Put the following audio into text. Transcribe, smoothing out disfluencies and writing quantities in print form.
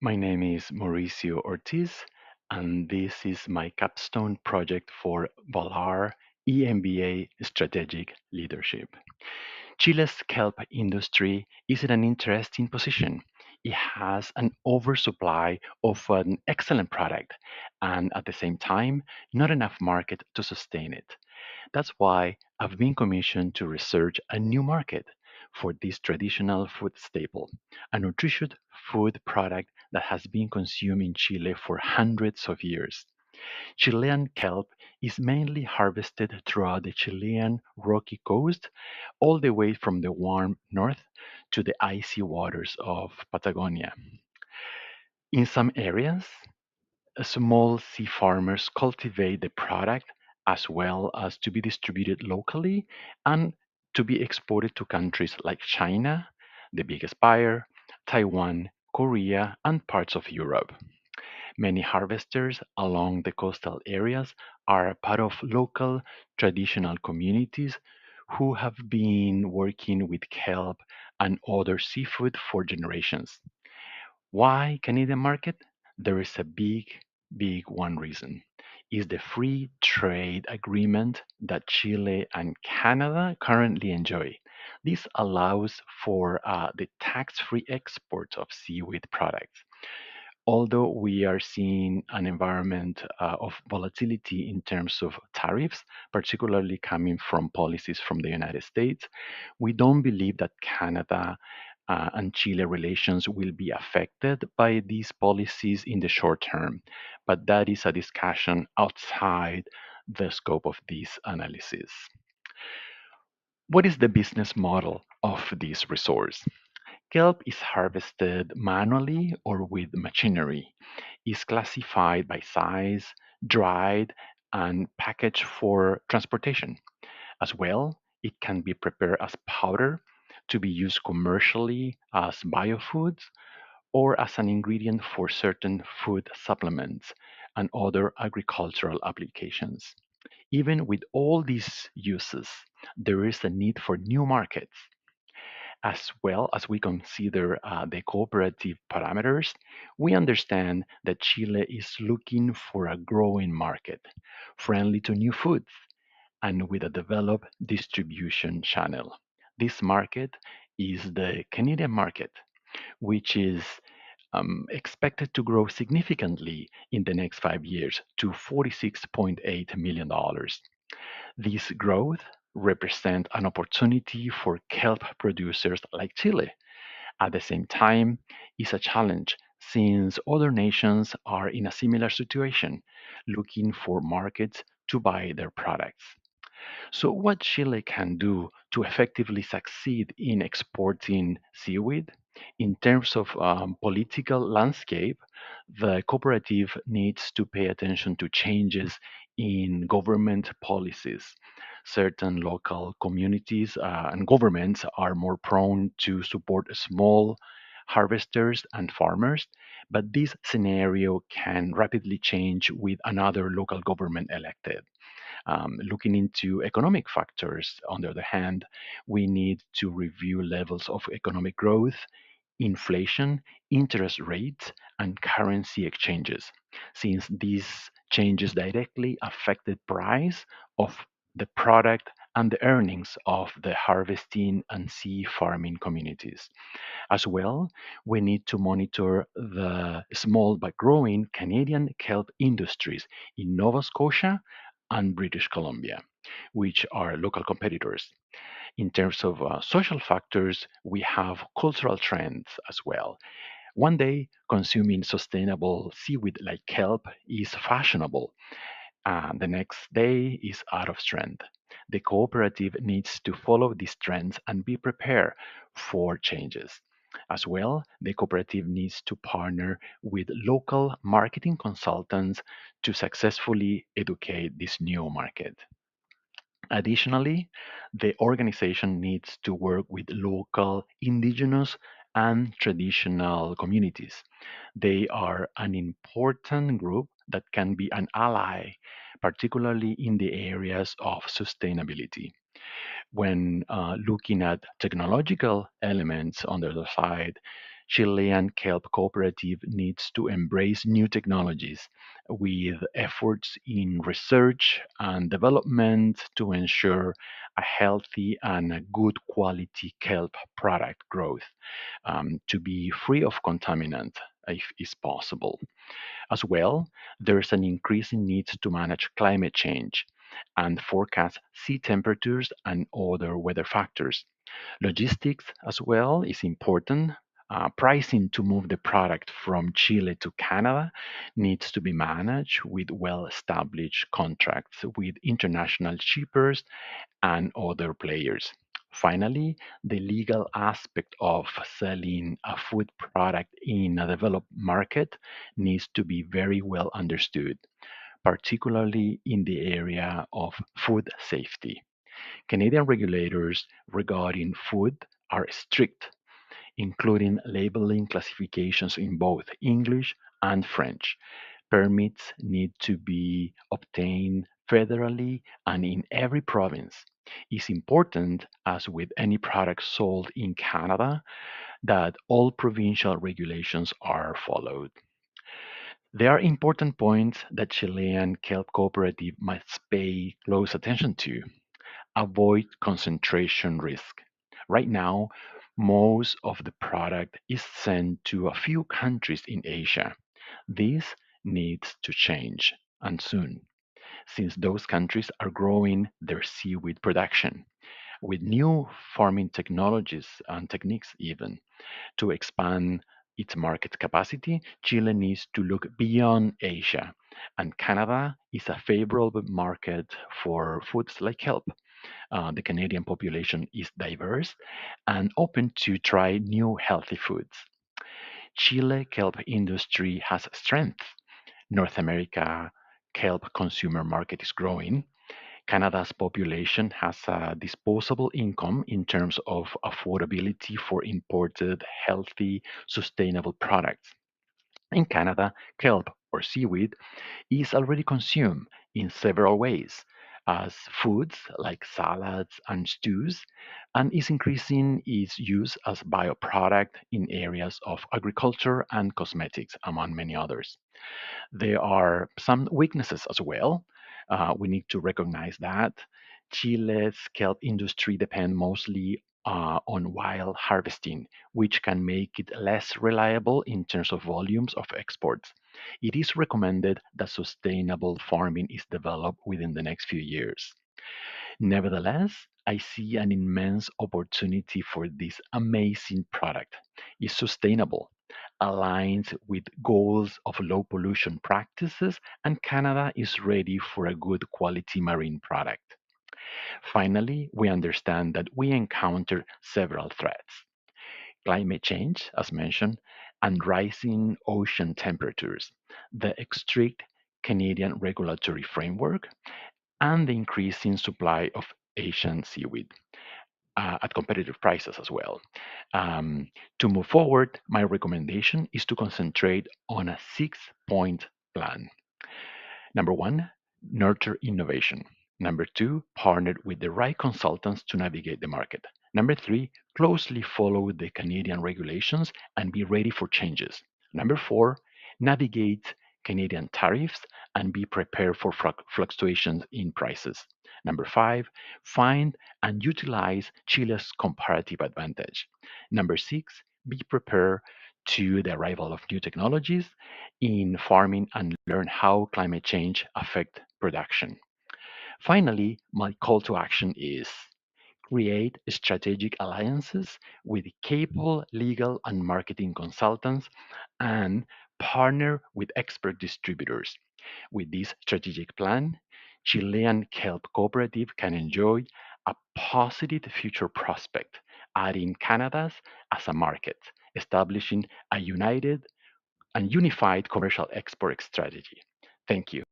My name is Mauricio Ortiz, and this is my capstone project for Valar EMBA Strategic Leadership. Chile's kelp industry is in an interesting position. It has an oversupply of an excellent product, and at the same time, not enough market to sustain it. That's why I've been commissioned to research a new market for this traditional food staple, a nutritious food product that has been consumed in Chile for hundreds of years. Chilean kelp is mainly harvested throughout the Chilean rocky coast, all the way from the warm north to the icy waters of Patagonia. In some areas, small sea farmers cultivate the product as well as to be distributed locally and to be exported to countries like China, the biggest buyer, Taiwan, Korea, and parts of Europe. Many harvesters along the coastal areas are part of local traditional communities who have been working with kelp and other seafood for generations. Why Canadian market? There is a big one reason. Is the free trade agreement that Chile and Canada currently enjoy. This allows for the tax-free export of seaweed products. Although we are seeing an environment of volatility in terms of tariffs, particularly coming from policies from the United States, we don't believe that Canada and Chile relations will be affected by these policies in the short term. But that is a discussion outside the scope of this analysis. What is the business model of this resource? Kelp is harvested manually or with machinery, is classified by size, dried, and packaged for transportation. As well, it can be prepared as powder to be used commercially as biofoods or as an ingredient for certain food supplements and other agricultural applications. Even with all these uses, there is a need for new markets as well as we consider the cooperative parameters, we understand that Chile is looking for a growing market, friendly to new foods, and with a developed distribution channel. This market is the Canadian market, which is expected to grow significantly in the next 5 years to $46.8 million. This growth represents an opportunity for kelp producers like Chile. At the same time, it's a challenge since other nations are in a similar situation, looking for markets to buy their products. So, what Chile can do to effectively succeed in exporting seaweed? In terms of political landscape, the cooperative needs to pay attention to changes in government policies. Certain local communities and governments are more prone to support small harvesters and farmers, but this scenario can rapidly change with another local government elected. Looking into economic factors, on the other hand, we need to review levels of economic growth, inflation, interest rates, and currency exchanges, since these changes directly affect the price of the product and the earnings of the harvesting and sea farming communities. As well, we need to monitor the small but growing Canadian kelp industries in Nova Scotia and British Columbia, which are local competitors. In terms of social factors, we have cultural trends as well. One day, consuming sustainable seaweed like kelp is fashionable, and the next day is out of trend. The cooperative needs to follow these trends and be prepared for changes. As well, the cooperative needs to partner with local marketing consultants to successfully educate this new market. Additionally, the organization needs to work with local indigenous and traditional communities. They are an important group that can be an ally, particularly in the areas of sustainability. When looking at technological elements on the other side, Chilean kelp cooperative needs to embrace new technologies with efforts in research and development to ensure a healthy and a good quality kelp product growth to be free of contaminant if is possible. As well, there's an increasing need to manage climate change and forecast sea temperatures and other weather factors. Logistics as well is important. Pricing to move the product from Chile to Canada needs to be managed with well established contracts with international shippers and other players. Finally, the legal aspect of selling a food product in a developed market needs to be very well understood, particularly in the area of food safety. Canadian regulators regarding food are strict, including labeling classifications in both English and French. Permits need to be obtained federally and in every province. It's important, as with any product sold in Canada, that all provincial regulations are followed. There are important points that Chilean kelp cooperative must pay close attention to. Avoid concentration risk. Right now, most of the product is sent to a few countries in Asia. This needs to change, and soon, since those countries are growing their seaweed production with new farming technologies and techniques, even to expand its market capacity. Chile needs to look beyond Asia, and Canada is a favorable market for foods like kelp. The Canadian population is diverse and open to try new healthy foods. Chile kelp industry has strength. North America kelp consumer market is growing. Canada's population has a disposable income in terms of affordability for imported, healthy, sustainable products. In Canada, kelp or seaweed is already consumed in several ways as foods like salads and stews, and is increasing its use as bioproduct in areas of agriculture and cosmetics, among many others. There are some weaknesses as well. We need to recognize that Chile's kelp industry depend mostly on wild harvesting, which can make it less reliable in terms of volumes of exports. It is recommended that sustainable farming is developed within the next few years. Nevertheless, I see an immense opportunity for this amazing product. It's sustainable, aligns with goals of low pollution practices, and Canada is ready for a good quality marine product. Finally, we understand that we encounter several threats: climate change, as mentioned, and rising ocean temperatures, the strict Canadian regulatory framework, and the increasing supply of Asian seaweed at competitive prices as well. Um, to move forward, my recommendation is to concentrate on a 6 point plan. Number one, nurture innovation. Number two, partner with the right consultants to navigate the market. Number three, closely follow the Canadian regulations and be ready for changes. Number four, navigate Canadian tariffs and be prepared for fluctuations in prices. Number five, find and utilize Chile's comparative advantage. Number six, be prepared to the arrival of new technologies in farming and learn how climate change affect production. Finally, my call to action is create strategic alliances with capable legal and marketing consultants and partner with expert distributors. With this strategic plan, Chilean Kelp Cooperative can enjoy a positive future prospect, adding Canada's as a market, establishing a united and unified commercial export strategy. Thank you.